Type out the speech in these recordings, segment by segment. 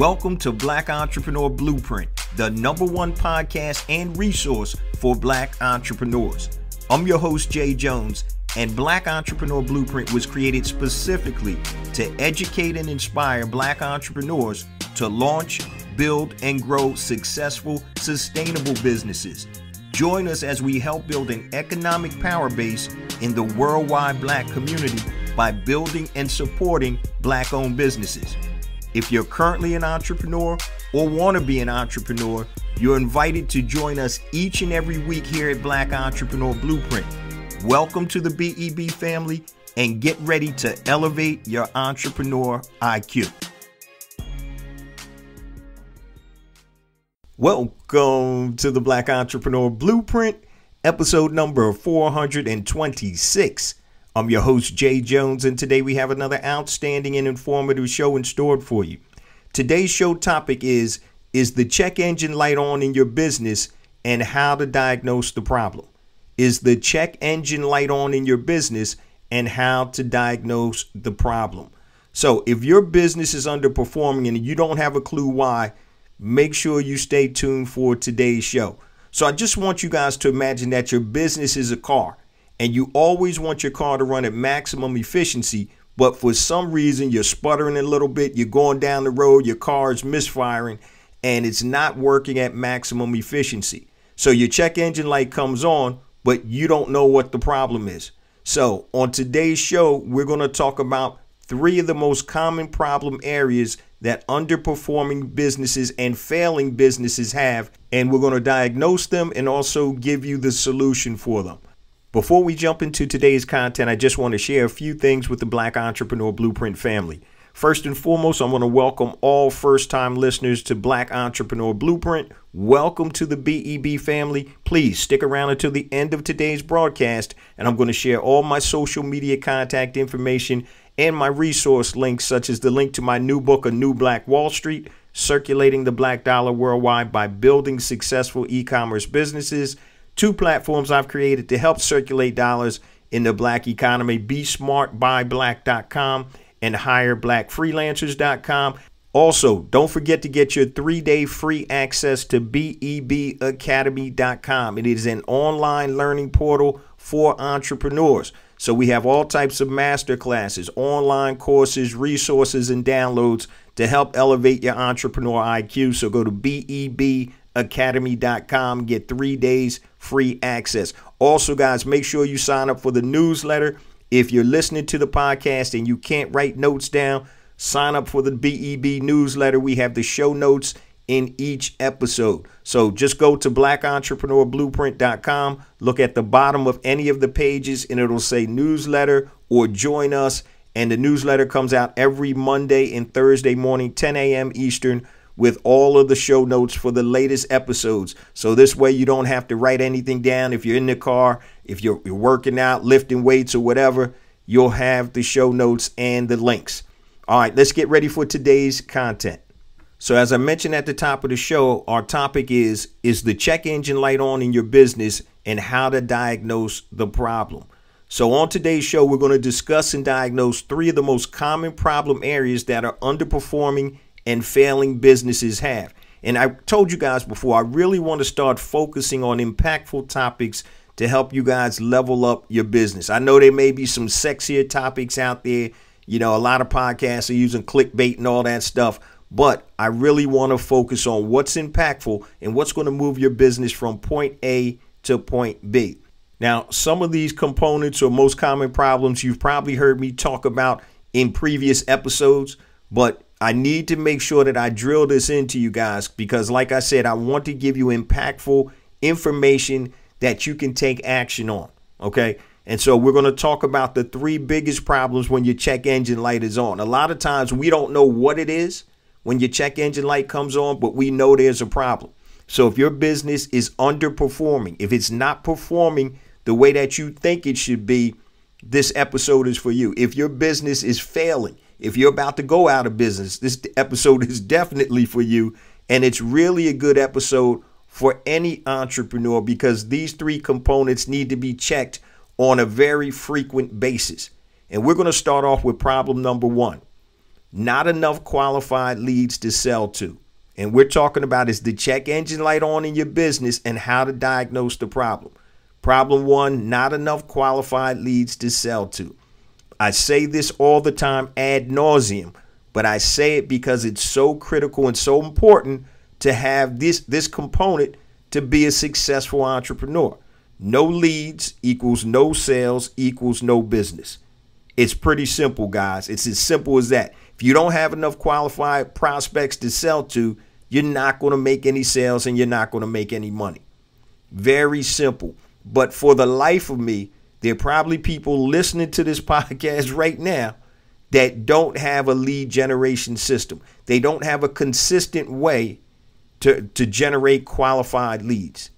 Welcome to Black Entrepreneur Blueprint, the #1 podcast and resource for Black entrepreneurs. I'm your host, Jay Jones, and Black Entrepreneur Blueprint was created specifically to educate and inspire Black entrepreneurs to launch, build, and grow successful, sustainable businesses. Join us as we help build an economic power base in the worldwide Black community by building and supporting Black-owned businesses. If you're currently an entrepreneur or want to be an entrepreneur, you're invited to join us each and every week here at Black Entrepreneur Blueprint. Welcome to the BEB family and get ready to elevate your entrepreneur IQ. Welcome to the Black Entrepreneur Blueprint, episode number 426. I'm your host, Jay Jones, and today we have another outstanding and informative show in store for you. Today's show topic is the check engine light on in your business and how to diagnose the problem? Is the check engine light on in your business and how to diagnose the problem? So if your business is underperforming and you don't have a clue why, make sure you stay tuned for today's show. So I just want you guys to imagine that your business is a car. And you always want your car to run at maximum efficiency, but for some reason you're sputtering a little bit, you're going down the road, your car is misfiring, and it's not working at maximum efficiency. So your check engine light comes on, but you don't know what the problem is. So on today's show, we're going to talk about 3 of the most common problem areas that underperforming businesses and failing businesses have, and we're going to diagnose them and also give you the solution for them. Before we jump into today's content, I just want to share a few things with the Black Entrepreneur Blueprint family. First and foremost, I want to welcome all first-time listeners to Black Entrepreneur Blueprint. Welcome to the BEB family. Please stick around until the end of today's broadcast, and I'm going to share all my social media contact information and my resource links, such as the link to my new book, A New Black Wall Street, Circulating the Black Dollar Worldwide by Building Successful E-Commerce Businesses. 2 platforms I've created to help circulate dollars in the Black economy: BeSmartByBlack.com and HireBlackFreelancers.com. Also, don't forget to get your 3-day free access to BEBAcademy.com. It is an online learning portal for entrepreneurs. So we have all types of master classes, online courses, resources, and downloads to help elevate your entrepreneur IQ. So go to BEBAcademy.com, get 3 days free access. Also, guys, make sure you sign up for the newsletter. If you're listening to the podcast and you can't write notes down, sign up for the BEB newsletter. We have the show notes in each episode. So just go to blackentrepreneurBlueprint.com, look at the bottom of any of the pages, and it'll say newsletter or join us. And the newsletter comes out every Monday and Thursday morning, 10 a.m. Eastern, with all of the show notes for the latest episodes. So this way you don't have to write anything down. If you're in the car, if you're working out, lifting weights or whatever, you'll have the show notes and the links. All right, let's get ready for today's content. So as I mentioned at the top of the show, our topic is the check engine light on in your business and how to diagnose the problem. So on today's show, we're going to discuss and diagnose 3 of the most common problem areas that are underperforming and failing businesses have. And I told you guys before, I really want to start focusing on impactful topics to help you guys level up your business. I know there may be some sexier topics out there. You know, a lot of podcasts are using clickbait and all that stuff, but I really want to focus on what's impactful and what's going to move your business from point A to point B. Now, some of these components or most common problems you've probably heard me talk about in previous episodes, but I need to make sure that I drill this into you guys because, like I said, I want to give you impactful information that you can take action on. Okay. And so we're going to talk about the 3 biggest problems when your check engine light is on. A lot of times we don't know what it is when your check engine light comes on, but we know there's a problem. So if your business is underperforming, if it's not performing the way that you think it should be, this episode is for you. If your business is failing, if you're about to go out of business, this episode is definitely for you. And it's really a good episode for any entrepreneur because these 3 components need to be checked on a very frequent basis. And we're going to start off with problem number 1. not enough qualified leads to sell to. And we're talking about is the check engine light on in your business and how to diagnose the problem. Problem one, not enough qualified leads to sell to. I say this all the time ad nauseum, but I say it because it's so critical and so important to have this component to be a successful entrepreneur. No leads equals no sales equals no business. It's pretty simple, guys. It's as simple as that. If you don't have enough qualified prospects to sell to, you're not going to make any sales and you're not going to make any money. Very simple. But for the life of me, there are probably people listening to this podcast right now that don't have a lead generation system. They don't have a consistent way to generate qualified leads.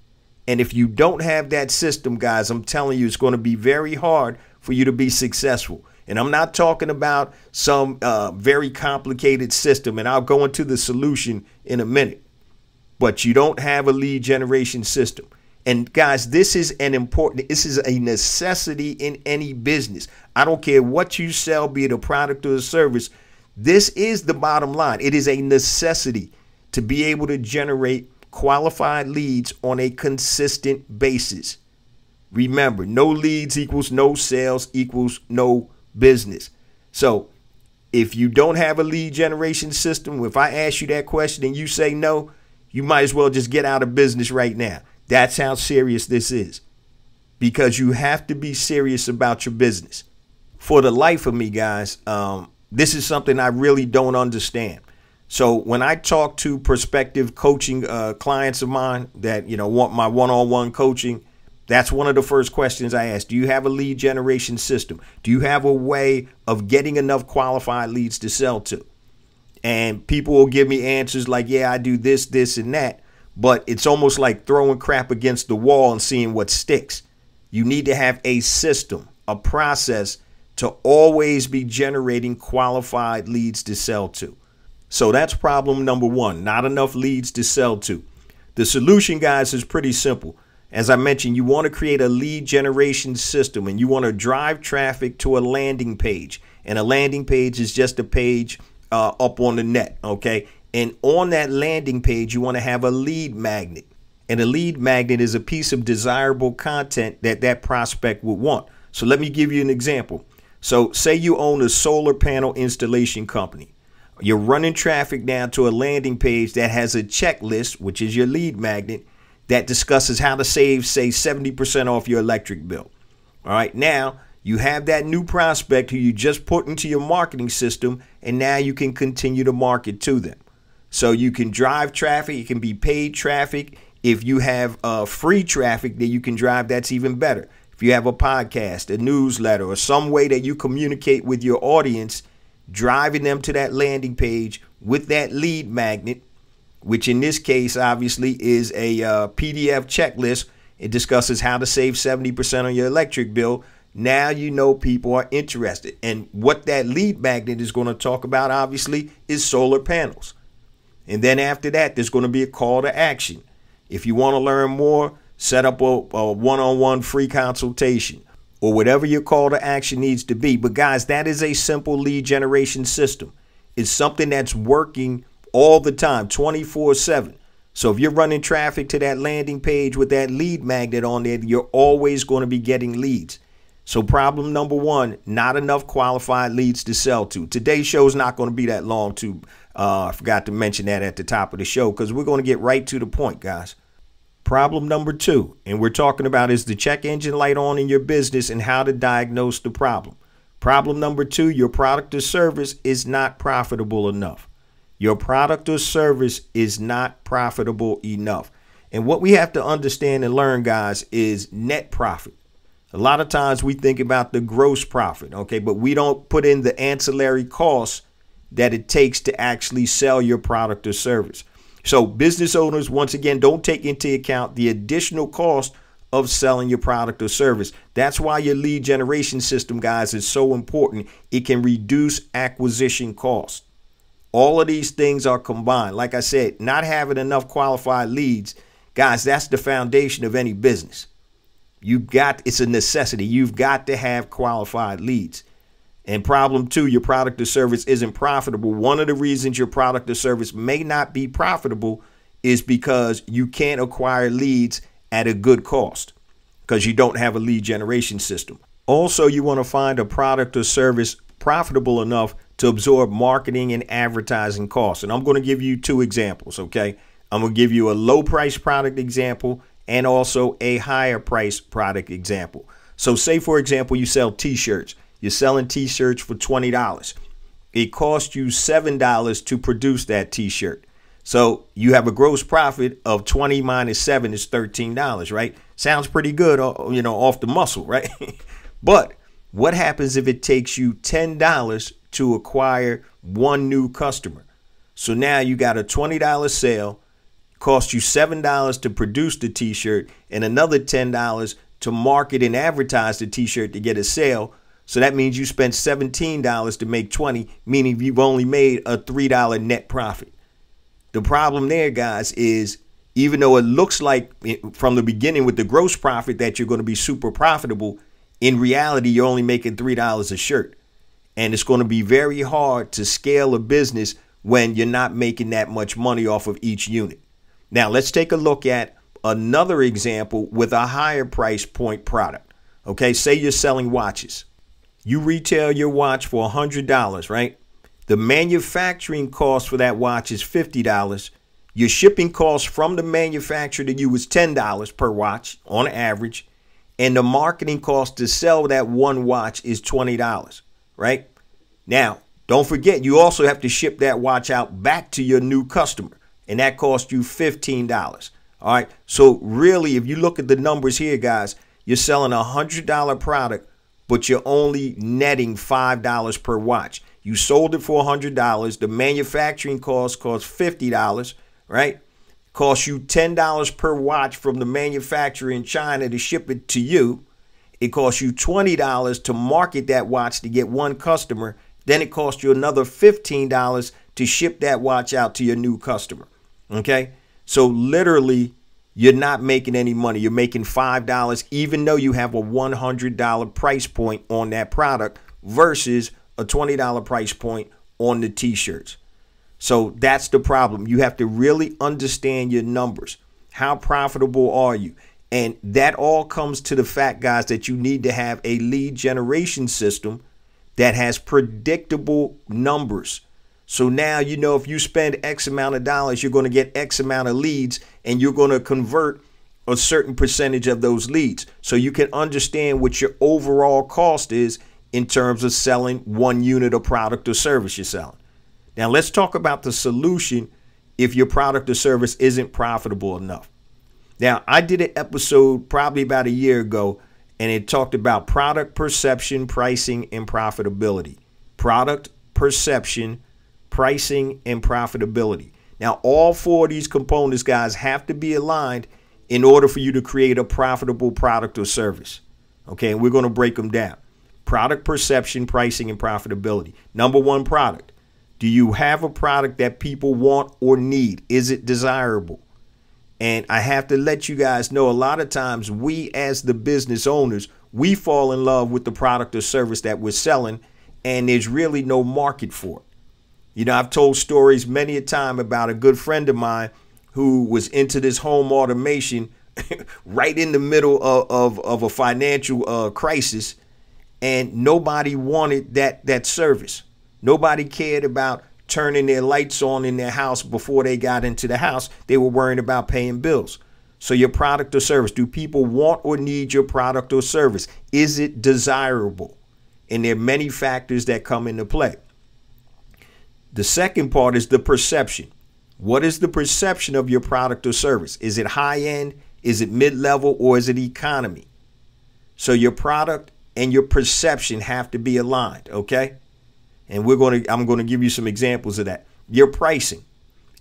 And if you don't have that system, guys, I'm telling you, it's going to be very hard for you to be successful. And I'm not talking about some very complicated system, and I'll go into the solution in a minute. But you don't have a lead generation system. And guys, this is a necessity in any business. I don't care what you sell, be it a product or a service. This is the bottom line. It is a necessity to be able to generate qualified leads on a consistent basis. Remember, no leads equals no sales equals no business. So if you don't have a lead generation system, if I ask you that question and you say no, you might as well just get out of business right now. That's how serious this is, because you have to be serious about your business. For the life of me, guys, this is something I really don't understand. So when I talk to prospective coaching clients of mine that, want my one-on-one coaching, that's one of the first questions I ask. Do you have a lead generation system? Do you have a way of getting enough qualified leads to sell to? And people will give me answers like, yeah, I do this, this, and that. But it's almost like throwing crap against the wall and seeing what sticks. You need to have a system, a process to always be generating qualified leads to sell to. So that's problem number one, not enough leads to sell to. The solution, guys, is pretty simple. As I mentioned, you want to create a lead generation system, and you want to drive traffic to a landing page. And a landing page is just a page up on the net, okay? And on that landing page, you want to have a lead magnet. And a lead magnet is a piece of desirable content that prospect would want. So let me give you an example. So say you own a solar panel installation company. You're running traffic down to a landing page that has a checklist, which is your lead magnet, that discusses how to save, say, 70% off your electric bill. All right, now you have that new prospect who you just put into your marketing system, and now you can continue to market to them. So you can drive traffic. It can be paid traffic. If you have free traffic that you can drive, that's even better. If you have a podcast, a newsletter, or some way that you communicate with your audience, driving them to that landing page with that lead magnet, which in this case obviously is a PDF checklist. It discusses how to save 70% on your electric bill. Now you know people are interested. And what that lead magnet is going to talk about, obviously, is solar panels. And then after that, there's going to be a call to action. If you want to learn more, set up a one-on-one free consultation or whatever your call to action needs to be. But guys, that is a simple lead generation system. It's something that's working all the time, 24/7. So if you're running traffic to that landing page with that lead magnet on there, you're always going to be getting leads. So problem number one, not enough qualified leads to sell to. Today's show is not going to be that long too. I forgot to mention that at the top of the show because we're going to get right to the point, guys. Problem number two, and we're talking about is the check engine light on in your business and how to diagnose the problem. Problem number two, your product or service is not profitable enough. Your product or service is not profitable enough. And what we have to understand and learn, guys, is net profit. A lot of times we think about the gross profit, okay, but we don't put in the ancillary costs that it takes to actually sell your product or service. So business owners, once again, don't take into account the additional cost of selling your product or service. That's why your lead generation system, guys, is so important. It can reduce acquisition costs. All of these things are combined. Like I said, not having enough qualified leads, guys, that's the foundation of any business. It's a necessity. You've got to have qualified leads. And problem two, your product or service isn't profitable. One of the reasons your product or service may not be profitable is because you can't acquire leads at a good cost because you don't have a lead generation system. Also, you want to find a product or service profitable enough to absorb marketing and advertising costs. And I'm going to give you two examples, okay? I'm going to give you a low price product example and also a higher price product example. So say, for example, you sell t-shirts. You're selling t-shirts for $20. It costs you $7 to produce that t-shirt. So you have a gross profit of 20 minus 7 is $13, right? Sounds pretty good, you know, off the muscle, right? But what happens if it takes you $10 to acquire one new customer? So now you got a $20 sale, cost you $7 to produce the t-shirt and another $10 to market and advertise the t-shirt to get a sale. So that means you spent $17 to make $20, meaning you've only made a $3 net profit. The problem there, guys, is even though it looks like from the beginning with the gross profit that you're going to be super profitable, in reality, you're only making $3 a shirt. And it's going to be very hard to scale a business when you're not making that much money off of each unit. Now, let's take a look at another example with a higher price point product. Okay, say you're selling watches. You retail your watch for $100, right? The manufacturing cost for that watch is $50. Your shipping cost from the manufacturer to you is $10 per watch on average. And the marketing cost to sell that one watch is $20, right? Now, don't forget, you also have to ship that watch out back to your new customer, and that costs you $15. All right. So really, if you look at the numbers here, guys, you're selling a $100 product, but you're only netting $5 per watch. You sold it for $100. The manufacturing cost costs $50, right? Costs you $10 per watch from the manufacturer in China to ship it to you. It costs you $20 to market that watch to get one customer. Then it costs you another $15 to ship that watch out to your new customer. Okay? So literally, you're not making any money. You're making $5, even though you have a $100 price point on that product versus a $20 price point on the t-shirts. So that's the problem. You have to really understand your numbers. How profitable are you? And that all comes to the fact, guys, that you need to have a lead generation system that has predictable numbers. So now, you know, if you spend X amount of dollars, you're going to get X amount of leads and you're going to convert a certain percentage of those leads. So you can understand what your overall cost is in terms of selling one unit of product or service you're selling. Now, let's talk about the solution if your product or service isn't profitable enough. Now, I did an episode probably about a year ago, and it talked about product perception, pricing, and profitability. Product perception, pricing, and profitability. Now, all four of these components, guys, have to be aligned in order for you to create a profitable product or service. Okay, and we're going to break them down. Product perception, pricing, and profitability. Number one, product. Do you have a product that people want or need? Is it desirable? And I have to let you guys know, a lot of times we as the business owners, we fall in love with the product or service that we're selling, and there's really no market for it. You know, I've told stories many a time about a good friend of mine who was into this home automation right in the middle of a financial crisis, and nobody wanted that service. Nobody cared about turning their lights on in their house before they got into the house. They were worrying about paying bills. So your product or service, do people want or need your product or service? Is it desirable? And there are many factors that come into play. The second part is the perception. What is the perception of your product or service? Is it high end? Is it mid-level? Or is it economy? So your product and your perception have to be aligned, okay? And I'm going to give you some examples of that. Your pricing.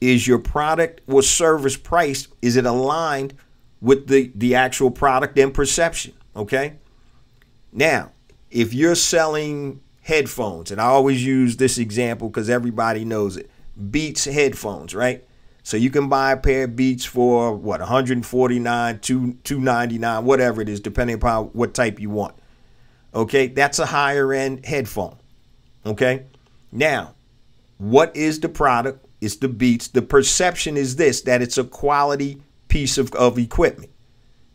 Is your product or service priced? Is it aligned with the actual product and perception? Okay. Now, if you're selling headphones, and I always use this example because everybody knows it, Beats headphones, right? So you can buy a pair of Beats for what, $149, $299, whatever it is, depending upon what type you want. Okay, that's a higher end headphone. Okay. Now, what is the product? It's the Beats. The perception is this, that it's a quality piece of equipment.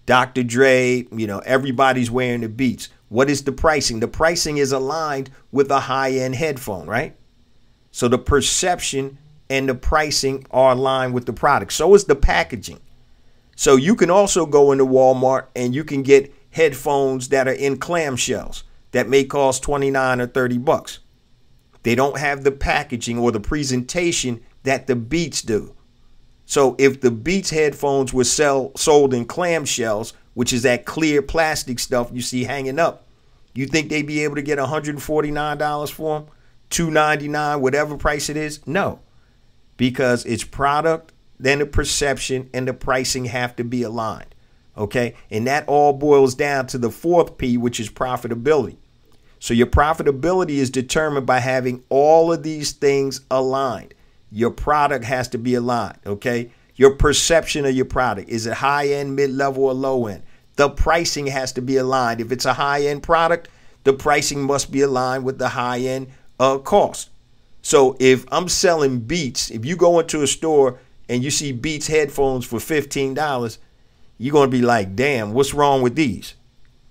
Dr. Dre, everybody's wearing the Beats. What is the pricing? The pricing is aligned with a high-end headphone, right? So the perception and the pricing are aligned with the product. So is the packaging. So you can also go into Walmart and you can get headphones that are in clamshells that may cost 29 or 30 bucks. They don't have the packaging or the presentation that the Beats do. So if the Beats headphones were sold in clamshells, which is that clear plastic stuff you see hanging up, you think they'd be able to get $149 for them? $299, whatever price it is? No, because it's product, then the perception and the pricing have to be aligned. Okay. And that all boils down to the fourth P, which is profitability. So your profitability is determined by having all of these things aligned. Your product has to be aligned. Okay. Your perception of your product. Is it high end, mid level, or low end? The pricing has to be aligned. If it's a high end product, the pricing must be aligned with the high end cost. So if I'm selling Beats, if you go into a store and you see Beats headphones for $15, you're going to be like, damn, what's wrong with these?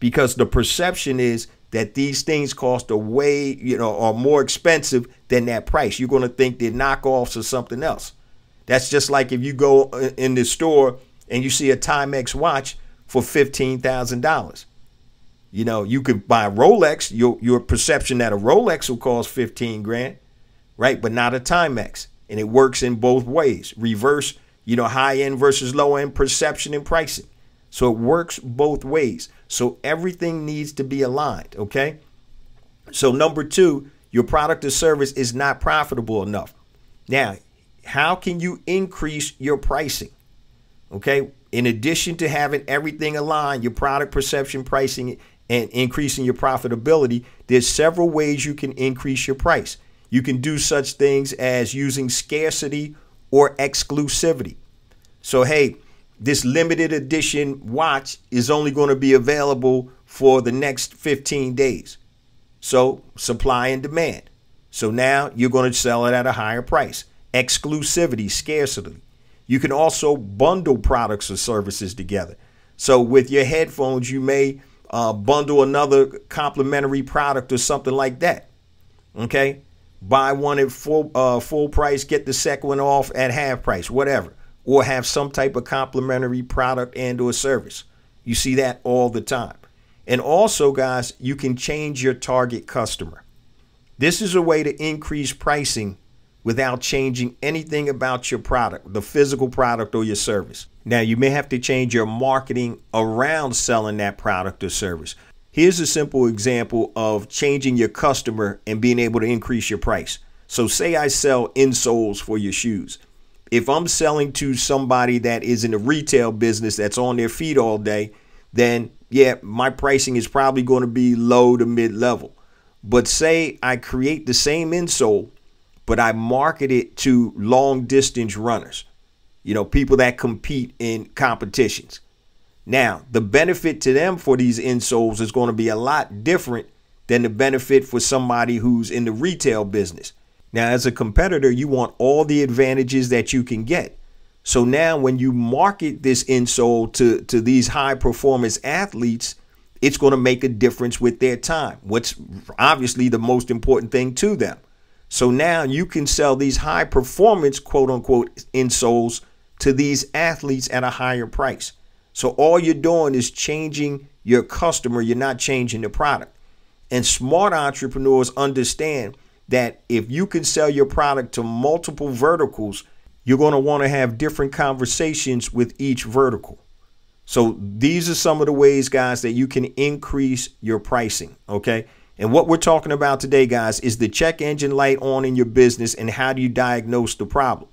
Because the perception is that these things cost a way, are more expensive than that price. You're going to think they're knockoffs or something else. That's just like if you go in the store and you see a Timex watch for $15,000. You could buy a Rolex, your perception that a Rolex will cost 15 grand, right? But not a Timex. And it works in both ways. Reverse, high end versus low end perception and pricing. So it works both ways. So everything needs to be aligned. Okay. So number 2, your product or service is not profitable enough. Now, how can you increase your pricing? Okay. In addition to having everything aligned, your product, perception, pricing, and increasing your profitability, there's several ways you can increase your price. You can do such things as using scarcity or exclusivity. So, hey, this limited edition watch is only going to be available for the next 15 days. So supply and demand. So now you're going to sell it at a higher price. Exclusivity, scarcity. You can also bundle products or services together. So with your headphones, you may bundle another complimentary product or something like that. Okay. Buy one at full price, get the second one off at half price, whatever. Or have some type of complimentary product and or service. You see that all the time. And also, guys, you can change your target customer. This is a way to increase pricing without changing anything about your product, the physical product or your service. Now, you may have to change your marketing around selling that product or service. Here's a simple example of changing your customer and being able to increase your price. So say I sell insoles for your shoes. If I'm selling to somebody that is in a retail business that's on their feet all day, then yeah, my pricing is probably going to be low to mid level. But say I create the same insole, but I market it to long distance runners, people that compete in competitions. Now, the benefit to them for these insoles is going to be a lot different than the benefit for somebody who's in the retail business. Now, as a competitor, you want all the advantages that you can get. So now when you market this insole to these high performance athletes, it's going to make a difference with their time, what's obviously the most important thing to them. So now you can sell these high performance, quote unquote, insoles to these athletes at a higher price. So all you're doing is changing your customer. You're not changing the product. And smart entrepreneurs understand that if you can sell your product to multiple verticals, you're going to want to have different conversations with each vertical. So these are some of the ways, guys, that you can increase your pricing. Okay. And what we're talking about today, guys, is the check engine light on in your business and how do you diagnose the problem.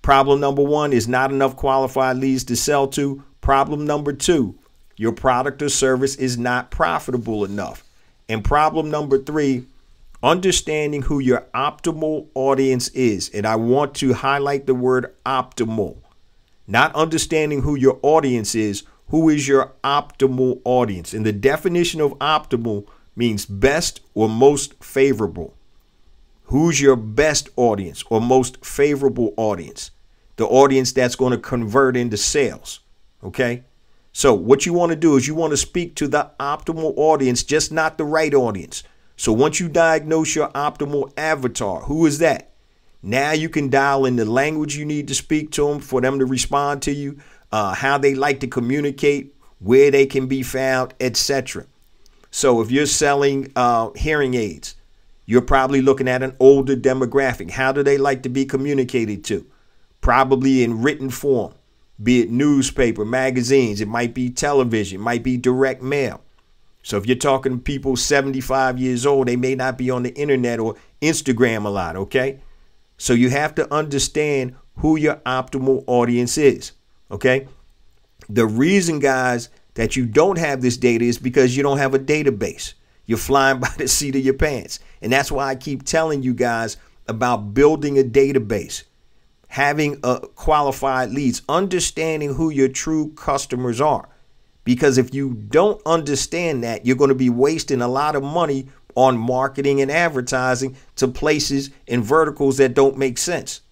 Problem number 1 is not enough qualified leads to sell to. Problem number 2, your product or service is not profitable enough. And problem number 3, understanding who your optimal audience is. And I want to highlight the word optimal, not understanding who your audience is. Who is your optimal audience? And the definition of optimal means best or most favorable. Who's your best audience or most favorable audience? The audience that's going to convert into sales. Okay. So what you want to do is you want to speak to the optimal audience, just not the right audience. So once you diagnose your optimal avatar, who is that? Now you can dial in the language you need to speak to them for them to respond to you, how they like to communicate, where they can be found, etc. So if you're selling hearing aids, you're probably looking at an older demographic. How do they like to be communicated to? Probably in written form, be it newspaper, magazines. It might be television, it might be direct mail. So if you're talking to people 75 years old, they may not be on the internet or Instagram a lot, okay? So you have to understand who your optimal audience is, okay? The reason, guys, that you don't have this data is because you don't have a database. You're flying by the seat of your pants. And that's why I keep telling you guys about building a database, having qualified leads, understanding who your true customers are. Because if you don't understand that, you're going to be wasting a lot of money on marketing and advertising to places and verticals that don't make sense.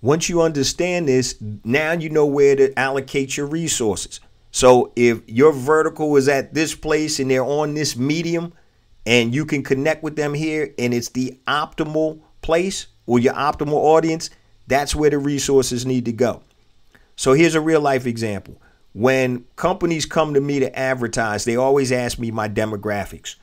Once you understand this, now you know where to allocate your resources. So if your vertical is at this place and they're on this medium and you can connect with them here and it's the optimal place or your optimal audience, that's where the resources need to go. So here's a real life example. When companies come to me to advertise, they always ask me my demographics.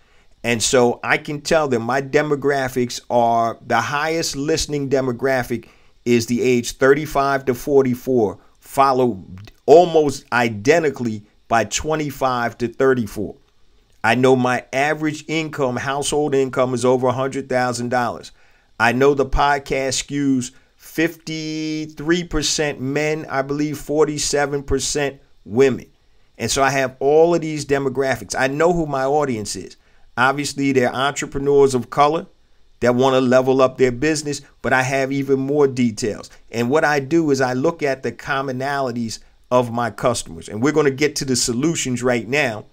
And so I can tell them my demographics are the highest listening demographic is the age 35 to 44, followed almost identically by 25 to 34. I know my average income, household income is over $100,000. I know the podcast skews 53% men, I believe 47% women. And so I have all of these demographics. I know who my audience is. Obviously, they're entrepreneurs of color that want to level up their business, but I have even more details. And what I do is I look at the commonalities of my customers. And we're going to get to the solutions right now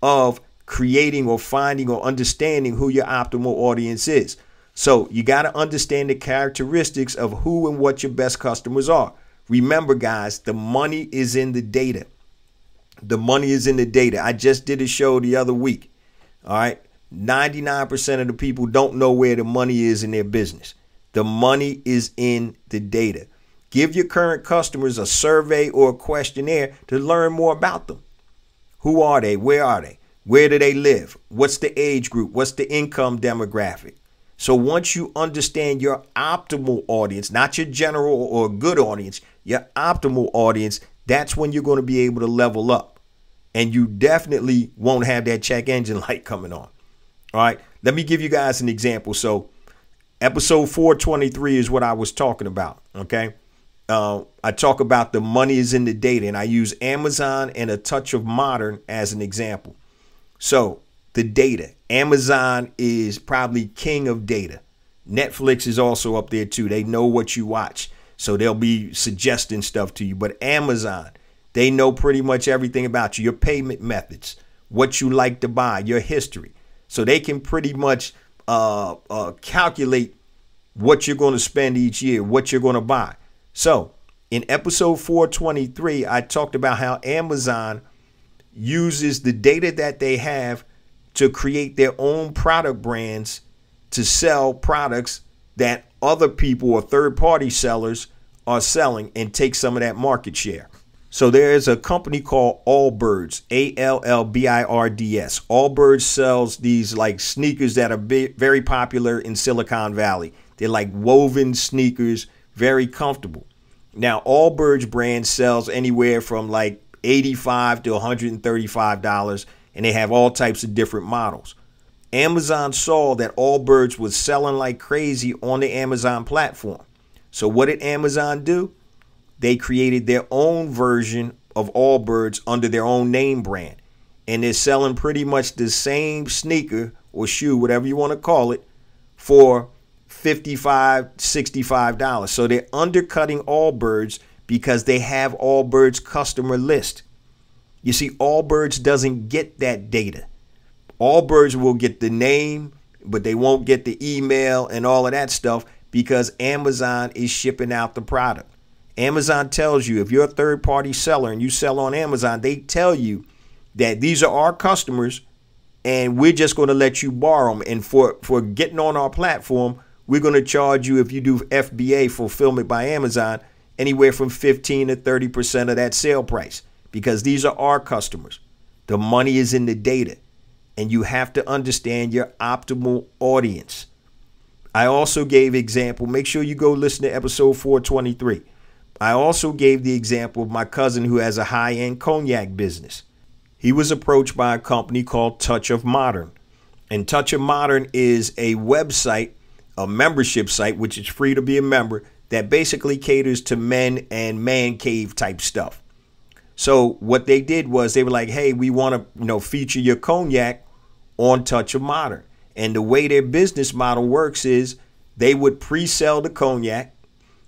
of creating or finding or understanding who your optimal audience is. So you got to understand the characteristics of who and what your best customers are. Remember, guys, the money is in the data. The money is in the data. I just did a show the other week. All right. 99% of the people don't know where the money is in their business. The money is in the data. Give your current customers a survey or a questionnaire to learn more about them. Who are they? Where are they? Where do they live? What's the age group? What's the income demographic? So once you understand your optimal audience, not your general or good audience, your optimal audience, that's when you're going to be able to level up. And you definitely won't have that check engine light coming on. All right. Let me give you guys an example. So episode 423 is what I was talking about. OK, I talk about the money is in the data, and I use Amazon and a touch of modern as an example. So the data, Amazon is probably king of data. Netflix is also up there, too. They know what you watch, so they'll be suggesting stuff to you. But Amazon, they know pretty much everything about you, your payment methods, what you like to buy, your history. So they can pretty much calculate what you're going to spend each year, what you're going to buy. So in episode 423, I talked about how Amazon uses the data that they have to create their own product brands to sell products that other people or third-party sellers are selling and take some of that market share. So there is a company called Allbirds, Allbirds. Allbirds sells these like sneakers that are very popular in Silicon Valley. They're like woven sneakers, very comfortable. Now, Allbirds brand sells anywhere from like $85 to $135, and they have all types of different models. Amazon saw that Allbirds was selling like crazy on the Amazon platform. So what did Amazon do? They created their own version of Allbirds under their own name brand. And they're selling pretty much the same sneaker or shoe, whatever you want to call it, for $55, $65. So they're undercutting Allbirds because they have Allbirds' customer list. You see, Allbirds doesn't get that data. Allbirds will get the name, but they won't get the email and all of that stuff because Amazon is shipping out the product. Amazon tells you, if you're a third-party seller and you sell on Amazon, they tell you that these are our customers and we're just going to let you borrow them. And for getting on our platform, we're going to charge you, if you do FBA, fulfillment by Amazon, anywhere from 15 to 30% of that sale price, because these are our customers. The money is in the data, and you have to understand your optimal audience. I also gave example. Make sure you go listen to episode 423. I also gave the example of my cousin who has a high-end cognac business. He was approached by a company called Touch of Modern. And Touch of Modern is a website, a membership site, which is free to be a member, that basically caters to men and man cave type stuff. So what they did was they were like, hey, we want to, feature your cognac on Touch of Modern. And the way their business model works is they would pre-sell the cognac.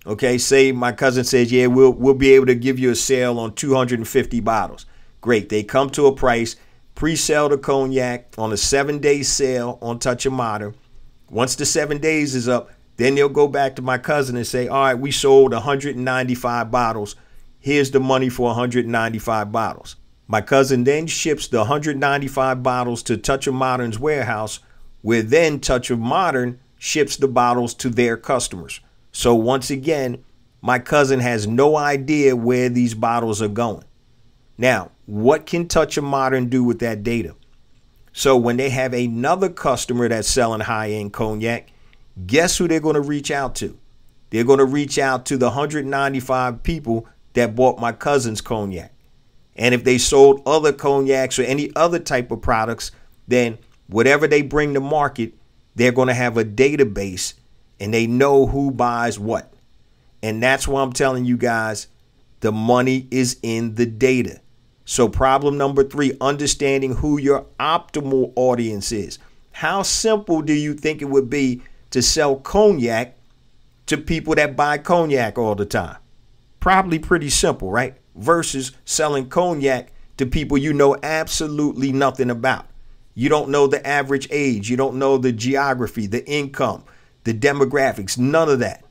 Okay, say my cousin says, yeah, we'll be able to give you a sale on 250 bottles. Great. They come to a price, pre-sell the cognac on a 7-day sale on Touch of Modern. Once the 7 days is up, then they'll go back to my cousin and say, all right, we sold 195 bottles. Here's the money for 195 bottles. My cousin then ships the 195 bottles to Touch of Modern's warehouse, where then Touch of Modern ships the bottles to their customers. So once again, my cousin has no idea where these bottles are going. Now, what can Touch of Modern do with that data? So when they have another customer that's selling high-end cognac, guess who they're going to reach out to? They're going to reach out to the 195 people that bought my cousin's cognac. And if they sold other cognacs or any other type of products, then whatever they bring to market, they're going to have a database and they know who buys what. And that's why I'm telling you guys, the money is in the data. So problem number 3, understanding who your optimal audience is. How simple do you think it would be to sell cognac to people that buy cognac all the time? Probably pretty simple, right? Versus selling cognac to people you know absolutely nothing about. You don't know the average age. You don't know the geography, the income, the demographics, none of that.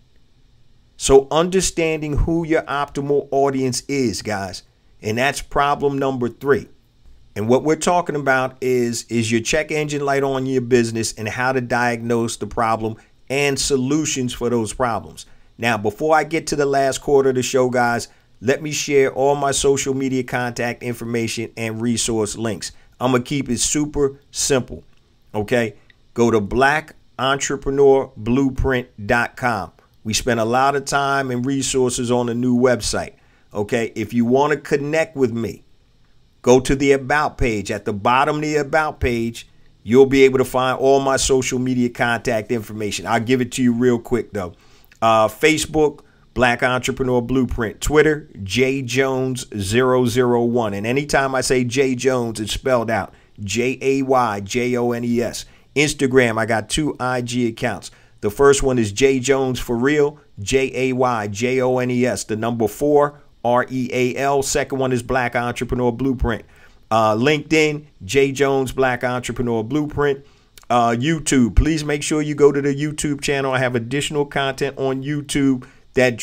So understanding who your optimal audience is, guys, and that's problem number 3. And what we're talking about is your check engine light on your business and how to diagnose the problem and solutions for those problems. Now, before I get to the last quarter of the show, guys, let me share all my social media contact information and resource links. I'm going to keep it super simple. Okay. Go to blackentrepreneurblueprint.com. We spent a lot of time and resources on a new website. Okay. If you want to connect with me, go to the About page. At the bottom of the About page, you'll be able to find all my social media contact information. I'll give it to you real quick, though. Facebook, Black Entrepreneur Blueprint. Twitter, JJones001. And anytime I say J Jones, it's spelled out JAYJONES. Instagram, I got 2 IG accounts. The first one is J Jones for real, JAYJONES. The number 4, REAL. Second one is Black Entrepreneur Blueprint. LinkedIn, J Jones Black Entrepreneur Blueprint. YouTube, please make sure you go to the YouTube channel. I have additional content on YouTube that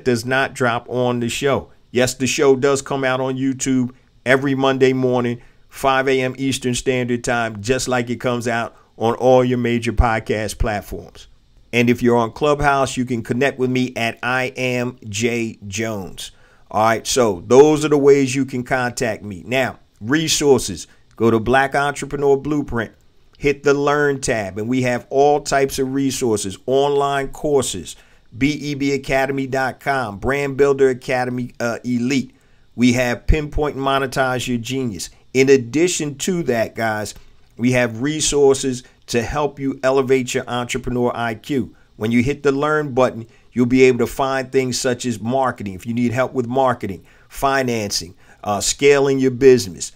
does not drop on the show. Yes, the show does come out on YouTube every Monday morning, 5 a.m. Eastern Standard Time, just like it comes out on all your major podcast platforms. And if you're on Clubhouse, you can connect with me at I am J Jones. All right, so those are the ways you can contact me. Now, resources, go to Black Entrepreneur Blueprint. Hit the Learn tab, and we have all types of resources, online courses, BEBacademy.com, Brand Builder Academy Elite. We have Pinpoint and Monetize Your Genius. In addition to that, guys, we have resources to help you elevate your entrepreneur IQ. When you hit the Learn button, you'll be able to find things such as marketing. If you need help with marketing, financing, scaling your business,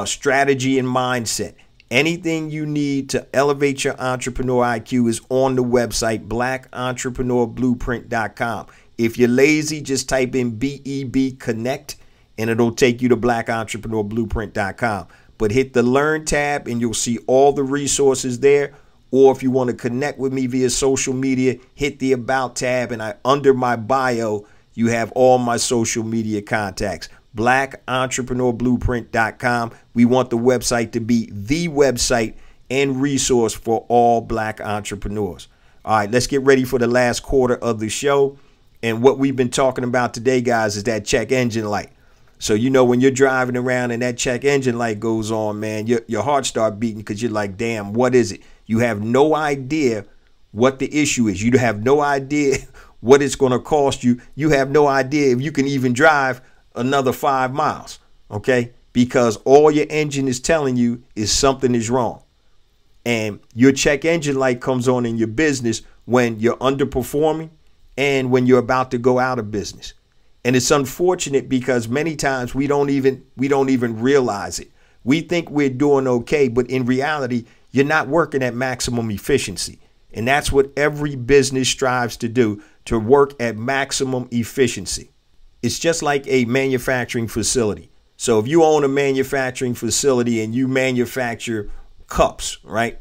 strategy and mindset. Anything you need to elevate your entrepreneur IQ is on the website, blackentrepreneurblueprint.com. If you're lazy, just type in BEB Connect and it'll take you to blackentrepreneurblueprint.com. But hit the Learn tab and you'll see all the resources there. or if you want to connect with me via social media, hit the About tab, and under my bio, you have all my social media contacts. BlackEntrepreneurBlueprint.com. We want the website to be the website and resource for all Black entrepreneurs. All right, let's get ready for the last quarter of the show. And what we've been talking about today, guys, is that check engine light. So, you know, when you're driving around and that check engine light goes on, man, your heart starts beating because you're like, damn, what is it? You have no idea what the issue is. You have no idea what it's going to cost you. You have no idea if you can even drive another 5 miles, okay? Because all your engine is telling you is something is wrong. And your check engine light comes on in your business when you're underperforming and when you're about to go out of business. And it's unfortunate because many times we don't even realize it. We think we're doing okay, but in reality, you're not working at maximum efficiency. And that's what every business strives to do, to work at maximum efficiency. It's just like a manufacturing facility. So if you own a manufacturing facility and you manufacture cups, right?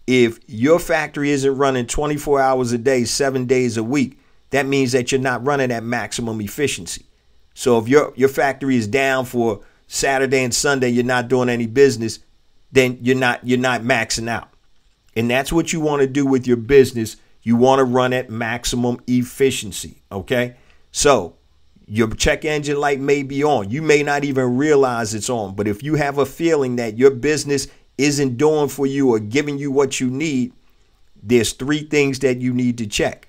If your factory isn't running 24 hours a day, 7 days a week, that means that you're not running at maximum efficiency. So if your factory is down for Saturday and Sunday, you're not doing any business, then you're not maxing out. And that's what you want to do with your business. You want to run at maximum efficiency. Okay. So your check engine light may be on. You may not even realize it's on. But if you have a feeling that your business isn't doing for you or giving you what you need, there's 3 things that you need to check.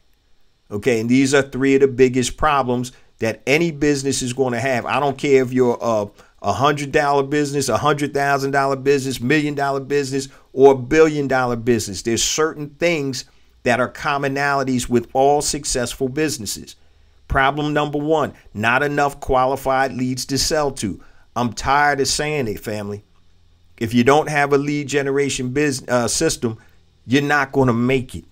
Okay. And these are 3 of the biggest problems that any business is going to have. I don't care if you're a $100 business, $100,000 business, $1 million business, or $1 billion business. There's certain things that are commonalities with all successful businesses. Problem number 1, not enough qualified leads to sell to. I'm tired of saying it, family. If you don't have a lead generation system, you're not going to make it.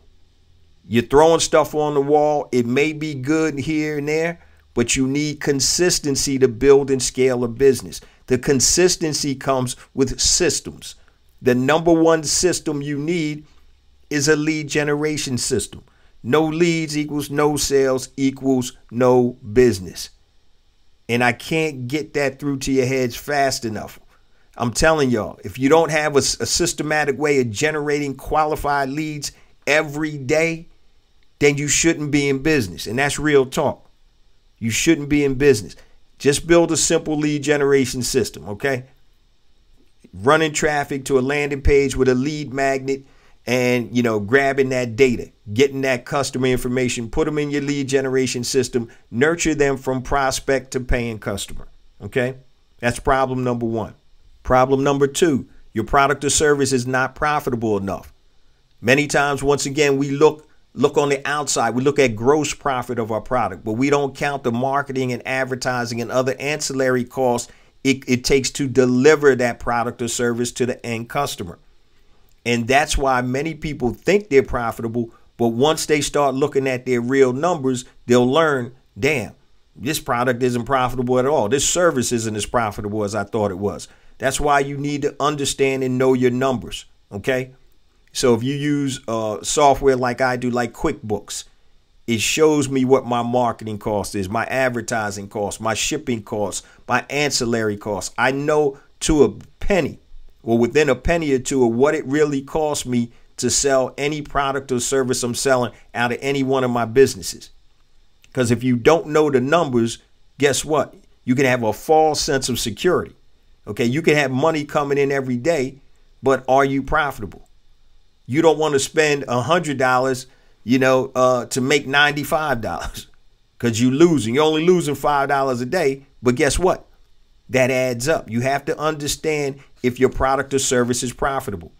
You're throwing stuff on the wall. It may be good here and there, but you need consistency to build and scale a business. The consistency comes with systems. The number 1 system you need is a lead generation system. No leads equals no sales equals no business. And I can't get that through to your heads fast enough. I'm telling y'all, if you don't have a systematic way of generating qualified leads every day, then you shouldn't be in business. And that's real talk. You shouldn't be in business. Just build a simple lead generation system, okay? Running traffic to a landing page with a lead magnet and, you know, grabbing that data, getting that customer information, put them in your lead generation system, nurture them from prospect to paying customer, okay? That's problem number 1. Problem number 2, your product or service is not profitable enough. Many times, once again, we look on the outside. We look at gross profit of our product, but we don't count the marketing and advertising and other ancillary costs it takes to deliver that product or service to the end customer. And that's why many people think they're profitable, but once they start looking at their real numbers, they'll learn, damn, this product isn't profitable at all. This service isn't as profitable as I thought it was. That's why you need to understand and know your numbers, okay? So if you use software like I do, like QuickBooks, it shows me what my marketing cost is, my advertising cost, my shipping costs, my ancillary costs. I know to a penny or within a penny or two of what it really costs me to sell any product or service I'm selling out of any one of my businesses. Because if you don't know the numbers, guess what? You can have a false sense of security. Okay, you can have money coming in every day, but are you profitable? You don't want to spend $100, to make $95 because you're losing. You're only losing $5 a day. But guess what? That adds up. You have to understand if your product or service is profitable.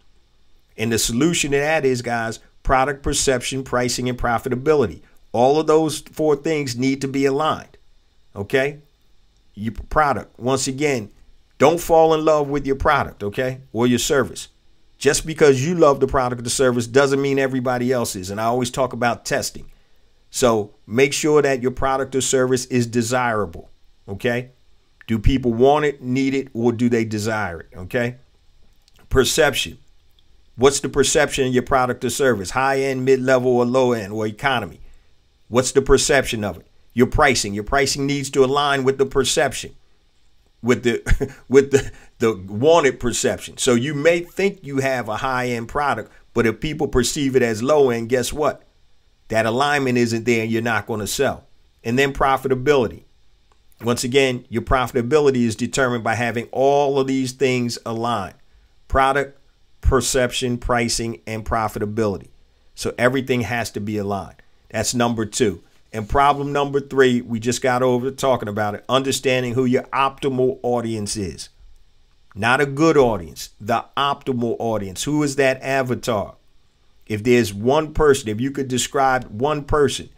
And the solution to that is, guys, product perception, pricing, and profitability. All of those 4 things need to be aligned. Okay? Your product, once again, don't fall in love with your product, okay, or your service. Just because you love the product or the service doesn't mean everybody else is. And I always talk about testing. So make sure that your product or service is desirable. Okay. Do people want it, need it, or do they desire it? Okay. Perception. What's the perception of your product or service? High end, mid level, or low end, or economy? What's the perception of it? Your pricing. Your pricing needs to align with the perception, with the with the wanted perception. So you may think you have a high end product, but if people perceive it as low end, guess what? That alignment isn't there and you're not going to sell. And then profitability. Once again, your profitability is determined by having all of these things aligned. Product, perception, pricing, and profitability. So everything has to be aligned. That's number 2. And problem number 3, we just got over talking about it, understanding who your optimal audience is. Not a good audience, the optimal audience. Who is that avatar? If there's one person, if you could describe one person,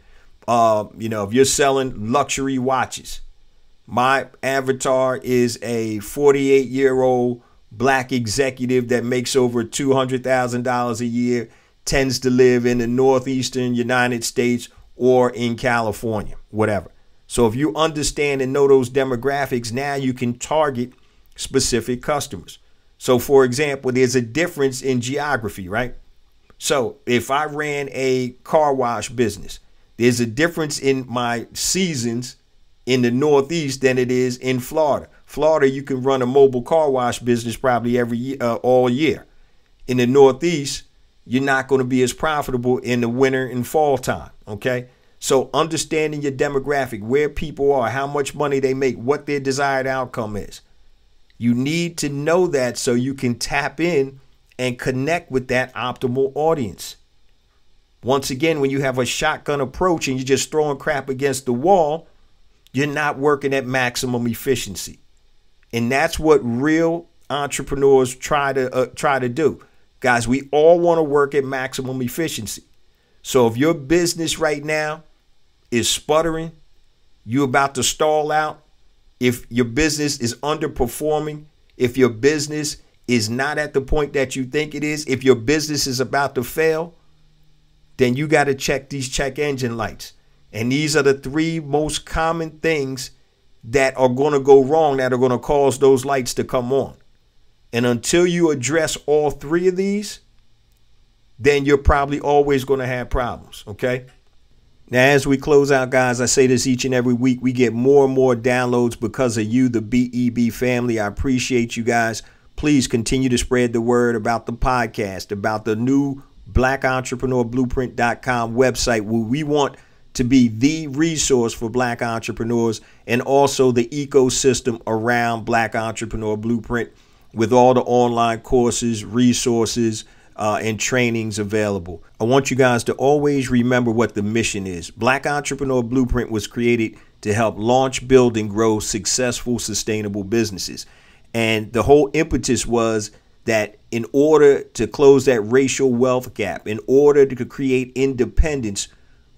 if you're selling luxury watches, my avatar is a 48-year-old black executive that makes over $200,000 a year, tends to live in the northeastern United States or in California, whatever. So if you understand and know those demographics, now you can target specific customers. So for example, there's a difference in geography, right? So if I ran a car wash business, there's a difference in my seasons in the Northeast than it is in Florida. Florida, you can run a mobile car wash business probably every year, all year. In the Northeast, you're not going to be as profitable in the winter and fall time. Okay. So understanding your demographic, where people are, how much money they make, what their desired outcome is. You need to know that so you can tap in and connect with that optimal audience. Once again, when you have a shotgun approach and you're just throwing crap against the wall, you're not working at maximum efficiency. And that's what real entrepreneurs try to do. Guys, we all want to work at maximum efficiency. So if your business right now is sputtering, you're about to stall out, if your business is underperforming, if your business is not at the point that you think it is, if your business is about to fail, then you got to check these check engine lights. And these are the 3 most common things that are going to go wrong, that are going to cause those lights to come on. And until you address all 3 of these, then you're probably always going to have problems. Okay. Now, as we close out, guys, I say this each and every week, we get more and more downloads because of you, the BEB family. I appreciate you guys. Please continue to spread the word about the podcast, about the new BlackEntrepreneurBlueprint.com website, where we want to be the resource for Black entrepreneurs, and also the ecosystem around Black Entrepreneur Blueprint with all the online courses, resources, and trainings available. I want you guys to always remember what the mission is. Black Entrepreneur Blueprint was created to help launch, build, and grow successful, sustainable businesses. And the whole impetus was that in order to close that racial wealth gap, in order to create independence,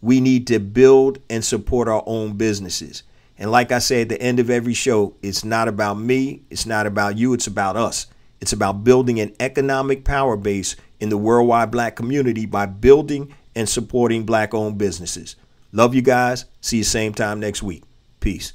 we need to build and support our own businesses. And like I say at the end of every show, it's not about me. It's not about you. It's about us. It's about building an economic power base in the worldwide Black community by building and supporting Black-owned businesses. Love you guys. See you same time next week. Peace.